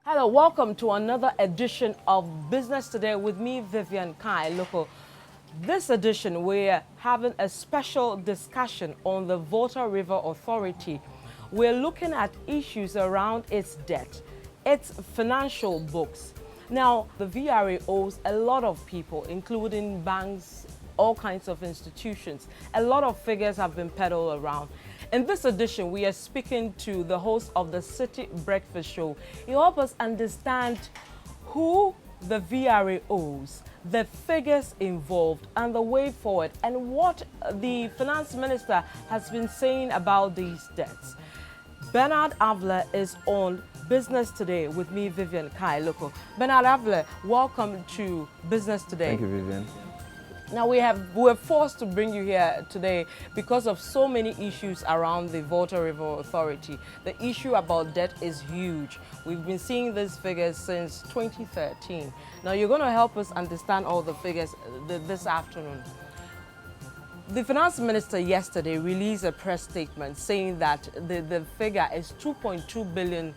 Hello, welcome to another edition of Business Today with me, Vivian Lokko. This edition, we're having a special discussion on the Volta River Authority. We're looking at issues around its debt, its financial books. Now, the VRA owes a lot of people, including banks, all kinds of institutions. A lot of figures have been peddled around. In this edition, we are speaking to the host of the Citi Breakfast Show. He helps us understand who the VRA owes, the figures involved, and the way forward, and what the finance minister has been saying about these debts. Bernard Avle is on Business Today with me, Vivian Lokko. Bernard Avle, welcome to Business Today. Thank you, Vivian. Now we're forced to bring you here today because of so many issues around the Volta River Authority. The issue about debt is huge. We've been seeing these figures since 2013. Now you're going to help us understand all the figures this afternoon. The finance minister yesterday released a press statement saying that the figure is $2.2 billion.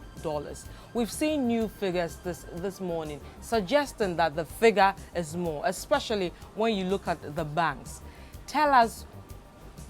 We've seen new figures this morning suggesting that the figure is more, especially when you look at the banks. Tell us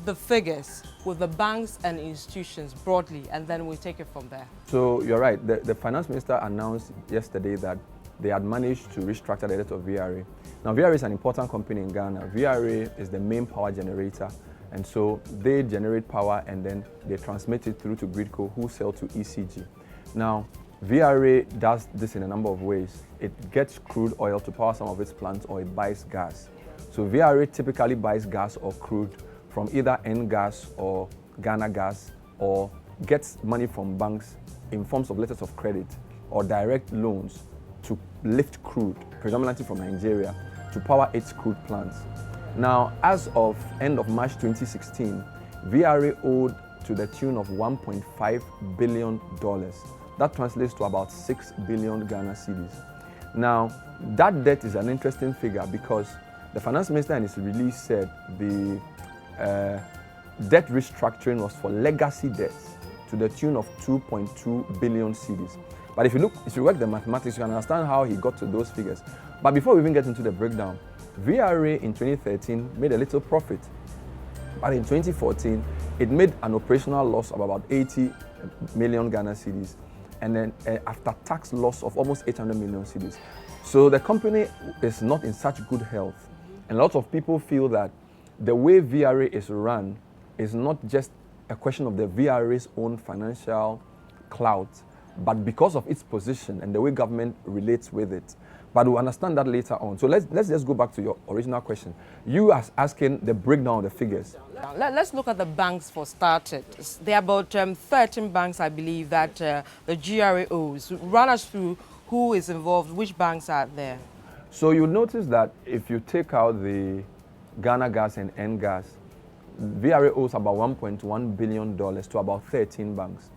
the figures with the banks and institutions broadly, and then we'll take it from there. So you're right. The finance minister announced yesterday that they had managed to restructure the debt of VRA. Now, VRA is an important company in Ghana. VRA is the main power generator, and so they generate power and then they transmit it through to Gridco, who sell to ECG. Now, VRA does this in a number of ways. It gets crude oil to power some of its plants, or it buys gas. So VRA typically buys gas or crude from either N-Gas or Ghana Gas, or gets money from banks in forms of letters of credit or direct loans to lift crude, predominantly from Nigeria, to power its crude plants. Now, as of end of March 2016, VRA owed to the tune of $1.5 billion. That translates to about 6 billion Ghana cedis. Now, that debt is an interesting figure because the finance minister in his release said the debt restructuring was for legacy debts to the tune of 2.2 billion cedis. But if you work the mathematics, you can understand how he got to those figures. But before we even get into the breakdown, VRA in 2013 made a little profit. But in 2014, it made an operational loss of about 80 million Ghana cedis, and then after tax loss of almost 800 million cedis. So the company is not in such good health. And a lot of people feel that the way VRA is run is not just a question of the VRA's own financial clout, but because of its position and the way government relates with it. But we'll understand that later on. So let's just go back to your original question. You are asking the breakdown of the figures. Let's look at the banks for starters. There are about 13 banks, I believe, that the GRA owes. Run us through who is involved, which banks are there. So you'll notice that if you take out the Ghana Gas and N-Gas, VRA owes about $1.1 billion to about 13 banks.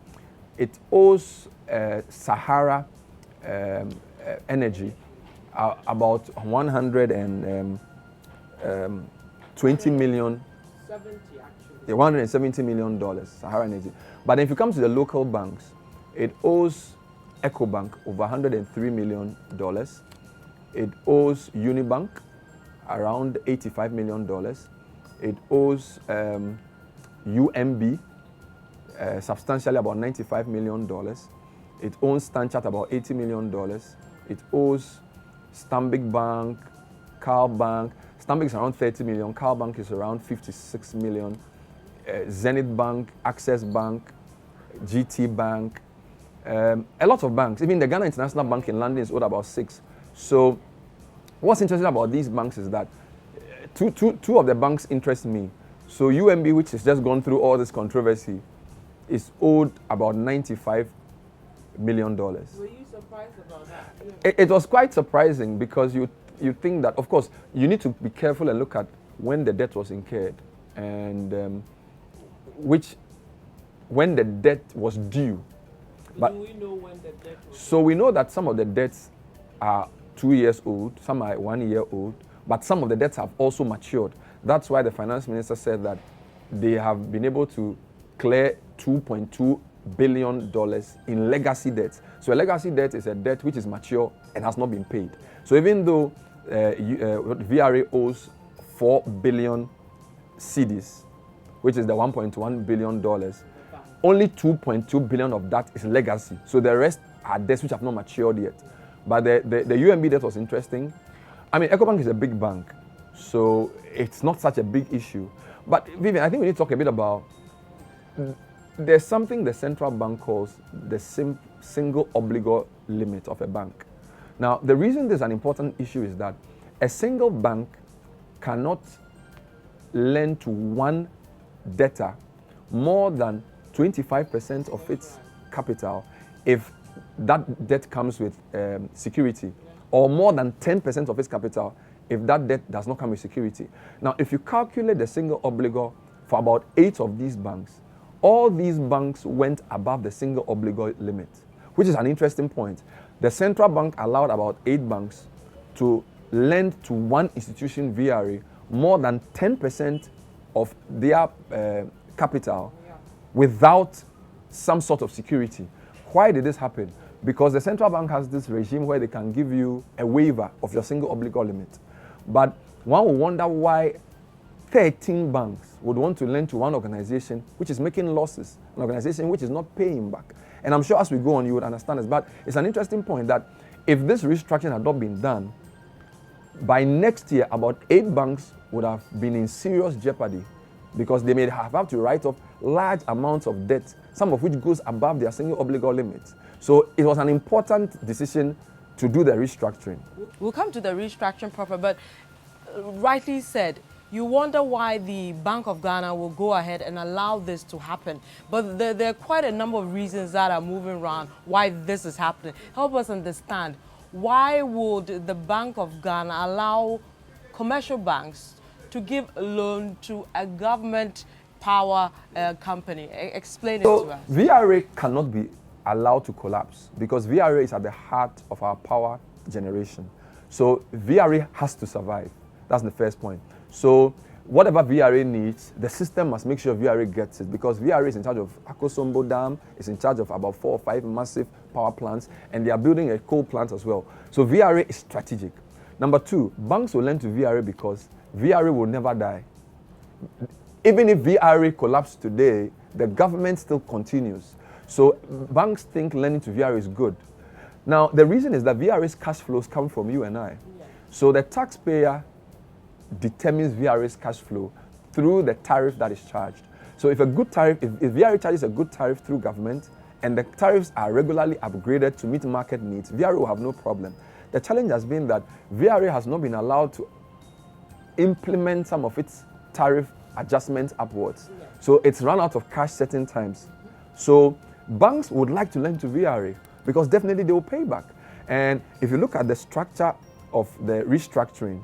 It owes Sahara Energy about 120 million. 70 actually. Yeah, $170 million, Sahara Energy. But if you come to the local banks, it owes EcoBank over $103 million. It owes Unibank around $85 million. It owes UMB substantially about $95 million. It owns Stanchart about $80 million. It owes Stanbic Bank, Carl Bank. Stanbic is around 30 million, Carl Bank is around 56 million, Zenith Bank, Access Bank, GT Bank, a lot of banks. Even the Ghana International Bank in London is owed about 6. So what's interesting about these banks is that two of the banks interest me. So UMB, which has just gone through all this controversy, is owed about $95 million. Were you surprised about that? It was quite surprising because you think that, of course, you need to be careful and look at when the debt was incurred and when the debt was due. But do we know when the debt was So we know that some of the debts are 2 years old, some are 1 year old, but some of the debts have also matured. That's why the finance minister said that they have been able to clear $2.2 billion in legacy debt. So a legacy debt is a debt which is mature and has not been paid. So even though VRA owes 4 billion cedis, which is the $1.1 billion, only 2.2 billion of that is legacy. So the rest are debts which have not matured yet. But the UMB debt was interesting. I mean, EcoBank is a big bank, so it's not such a big issue. But Vivian, I think we need to talk a bit about, there's something the central bank calls the single obligor limit of a bank. Now, the reason this is an important issue is that a single bank cannot lend to one debtor more than 25% of its capital if that debt comes with security, or more than 10% of its capital if that debt does not come with security. Now, if you calculate the single obligor for about 8 of these banks, all these banks went above the single obligor limit, which is an interesting point. The central bank allowed about 8 banks to lend to one institution, VRA, more than 10% of their capital without some sort of security. Why did this happen? Because the central bank has this regime where they can give you a waiver of your single obligor limit. But one will wonder why 13 banks would want to lend to one organization which is making losses, an organization which is not paying back. And I'm sure as we go on, you would understand this. But it's an interesting point that if this restructuring had not been done, by next year, about 8 banks would have been in serious jeopardy because they may have to write off large amounts of debt, some of which goes above their single obligor limits. So it was an important decision to do the restructuring. We'll come to the restructuring proper, but rightly said, you wonder why the Bank of Ghana will go ahead and allow this to happen. But there are quite a number of reasons that are moving around why this is happening. Help us understand, why would the Bank of Ghana allow commercial banks to give a loan to a government power company? Explain it to us. VRA cannot be allowed to collapse because VRA is at the heart of our power generation. So VRA has to survive. That's the first point. So whatever VRA needs, the system must make sure VRA gets it because VRA is in charge of Akosombo Dam, is in charge of about 4 or 5 massive power plants, and they are building a coal plant as well. So VRA is strategic. Number 2, banks will lend to VRA because VRA will never die. Even if VRA collapses today, the government still continues. So banks think lending to VRA is good. Now, the reason is that VRA's cash flows come from you and I. So the taxpayer determines VRA's cash flow through the tariff that is charged. So if a good tariff, if VRA charges a good tariff through government and the tariffs are regularly upgraded to meet market needs, VRA will have no problem. The challenge has been that VRA has not been allowed to implement some of its tariff adjustments upwards. So it's run out of cash certain times. So banks would like to lend to VRA because definitely they will pay back. And if you look at the structure of the restructuring,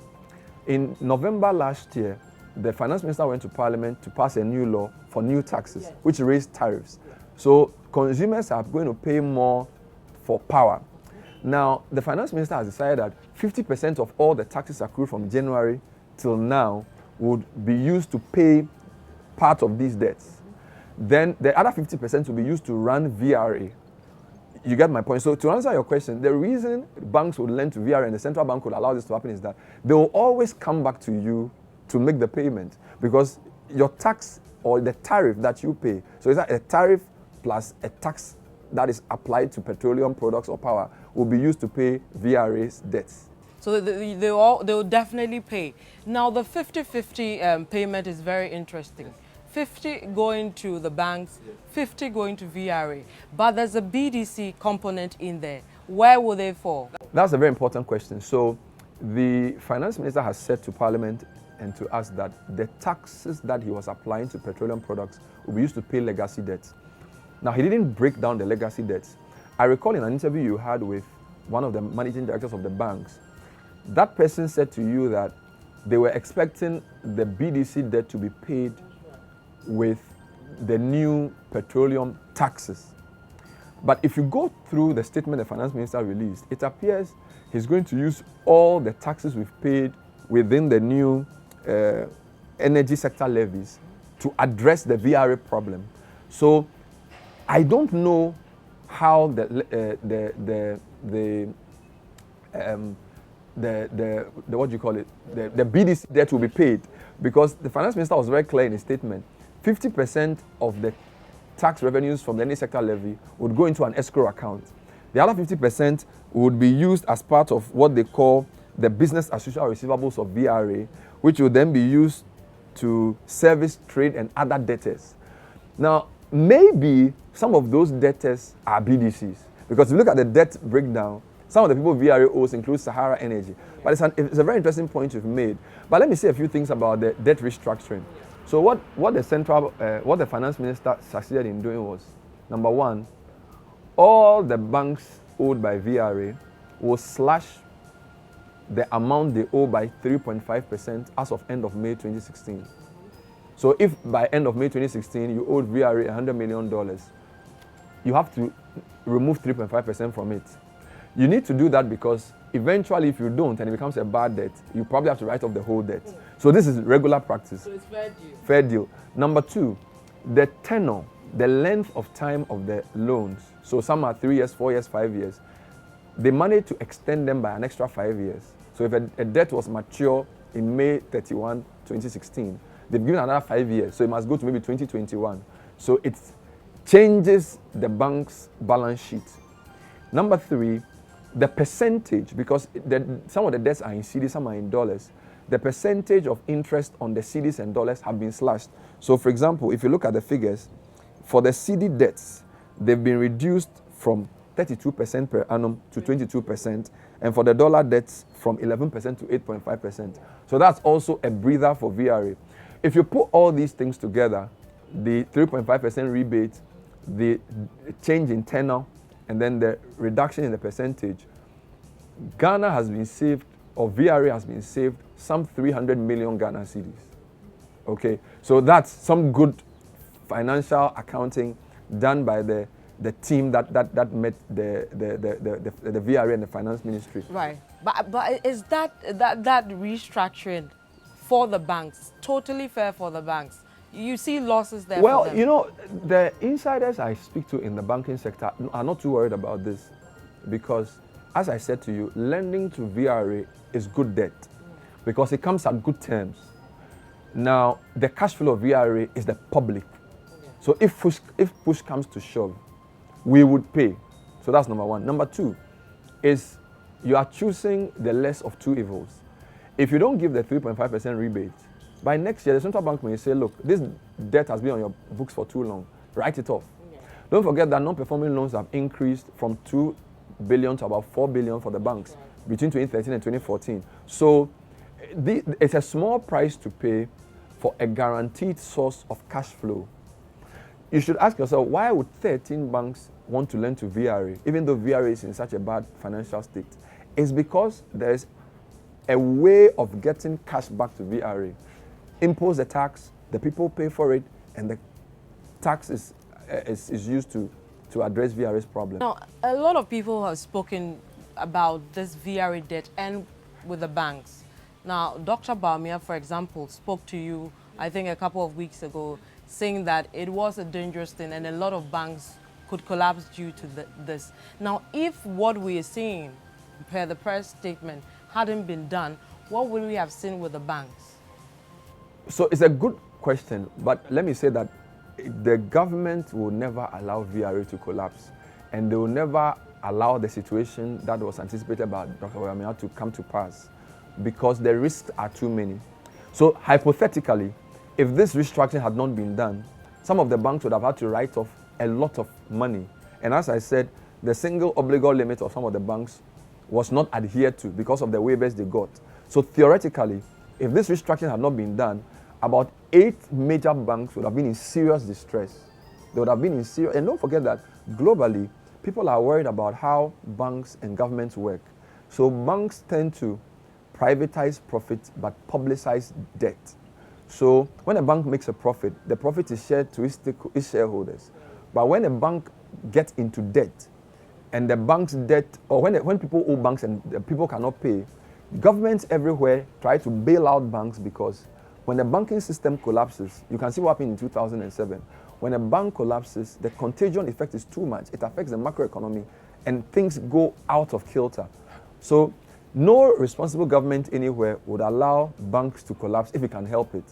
in November last year, the finance minister went to parliament to pass a new law for new taxes, which raised tariffs. So consumers are going to pay more for power. Now, the finance minister has decided that 50% of all the taxes accrued from January till now would be used to pay part of these debts. Then the other 50% will be used to run VRA. You get my point? So to answer your question, the reason banks would lend to VRA and the central bank would allow this to happen is that they will always come back to you to make the payment because your tax or the tariff that you pay, so is that a tariff plus a tax that is applied to petroleum products or power, will be used to pay VRA's debts. So they will definitely pay. Now the 50-50 payment is very interesting. 50 going to the banks, 50 going to VRA. But there's a BDC component in there. Where will they fall? That's a very important question. So the finance minister has said to Parliament and to us that the taxes that he was applying to petroleum products will be used to pay legacy debts. Now, he didn't break down the legacy debts. I recall in an interview you had with one of the managing directors of the banks, that person said to you that they were expecting the BDC debt to be paid with the new petroleum taxes. But if you go through the statement the finance minister released, it appears he's going to use all the taxes we've paid within the new energy sector levies to address the VRA problem. So I don't know how the what do you call it, the BDC debt will be paid, because the finance minister was very clear in his statement. 50% of the tax revenues from the energy sector levy would go into an escrow account. The other 50% would be used as part of what they call the business as usual receivables of VRA, which will then be used to service trade and other debtors. Now, maybe some of those debtors are BDCs, because if you look at the debt breakdown, some of the people VRA owes include Sahara Energy. But it's a very interesting point you've made. But let me say a few things about the debt restructuring. So what the finance minister succeeded in doing was, number one, all the banks owed by VRA will slash the amount they owe by 3.5% as of end of May 2016. So if by end of May 2016 you owed VRA $100 million, you have to remove 3.5% from it. You need to do that because eventually if you don't and it becomes a bad debt, you probably have to write off the whole debt. So this is regular practice. So it's fair deal. Fair deal. Number two, the tenor, the length of time of the loans. So some are 3 years, 4 years, 5 years. They managed to extend them by an extra 5 years. So if a debt was mature in May 31, 2016, they've given another 5 years. So it must go to maybe 2021. So it changes the bank's balance sheet. Number three, the percentage, because some of the debts are in cedis, some are in dollars. The percentage of interest on the cedis and dollars have been slashed. So for example, if you look at the figures, for the cedi debts, they've been reduced from 32% per annum to 22%, and for the dollar debts from 11% to 8.5%. So that's also a breather for VRA. If you put all these things together, the 3.5% rebate, the change in tenor, and then the reduction in the percentage, Ghana has been saved, or VRA has been saved, some 300 million Ghana cedis. Okay, so that's some good financial accounting done by the team that met the VRA and the finance ministry. Right, but is that restructuring for the banks totally fair for the banks? You see losses there. Well, for them. you know, the insiders I speak to in the banking sector are not too worried about this, because, as I said to you, lending to VRA is good debt because it comes at good terms. Now, the cash flow of VRA is the public. So if push comes to shove, we would pay. So that's number one. Number two is you are choosing the less of two evils. If you don't give the 3.5% rebate, by next year, the central bank may say, look, this debt has been on your books for too long. Write it off. Yeah. Don't forget that non-performing loans have increased from 2 billion to about 4 billion for the banks between 2013 and 2014. So it's a small price to pay for a guaranteed source of cash flow. You should ask yourself, why would 13 banks want to lend to VRA, even though VRA is in such a bad financial state? It's because there's a way of getting cash back to VRA. Impose the tax, the people pay for it, and the tax is used to address VRA's problem. Now, a lot of people have spoken about this VRA debt and with the banks. Now, Dr. Bawumia, for example, spoke to you, I think a couple of weeks ago, saying that it was a dangerous thing and a lot of banks could collapse due to this. Now, if what we are seeing, per the press statement, hadn't been done, what would we have seen with the banks? So it's a good question, but let me say that the government will never allow VRA to collapse, and they will never allow the situation that was anticipated by Dr. Bawumia to come to pass, because the risks are too many. So hypothetically, if this restructuring had not been done, some of the banks would have had to write off a lot of money. And as I said, the single obligor limit of some of the banks was not adhered to because of the waivers they got. So theoretically, if this restructuring had not been done, about 8 major banks would have been in serious distress. They would have been in serious, and don't forget that globally, people are worried about how banks and governments work. So banks tend to privatize profit but publicize debt. So when a bank makes a profit, the profit is shared to its shareholders. But when a bank gets into debt, and the bank's debt, or when people owe banks and the people cannot pay, governments everywhere try to bail out banks because when the banking system collapses, you can see what happened in 2007. When a bank collapses, the contagion effect is too much. It affects the macroeconomy and things go out of kilter. So no responsible government anywhere would allow banks to collapse if it can help it.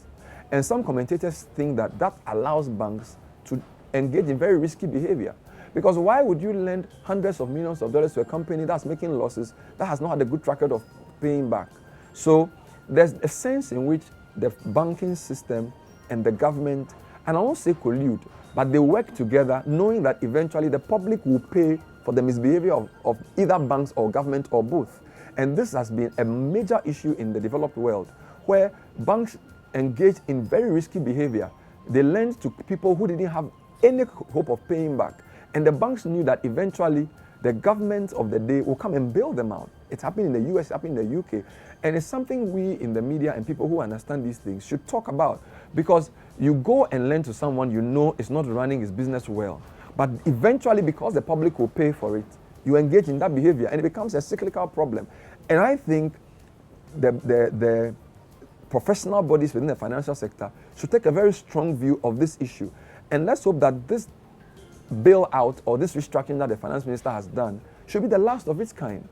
And some commentators think that that allows banks to engage in very risky behavior. Because why would you lend hundreds of millions of dollars to a company that's making losses, that has not had a good track record of paying back? So there's a sense in which the banking system and the government, and I won't say collude, but they work together knowing that eventually the public will pay for the misbehavior of either banks or government or both. And this has been a major issue in the developed world, where banks engage in very risky behavior. They lend to people who didn't have any hope of paying back. And the banks knew that eventually the government of the day will come and bail them out. It's happening in the US, it's happening in the UK. And it's something we in the media and people who understand these things should talk about. Because you go and lend to someone you know is not running his business well. But eventually, because the public will pay for it, you engage in that behavior and it becomes a cyclical problem. And I think the professional bodies within the financial sector should take a very strong view of this issue. And let's hope that this bailout or this restructuring that the finance minister has done should be the last of its kind.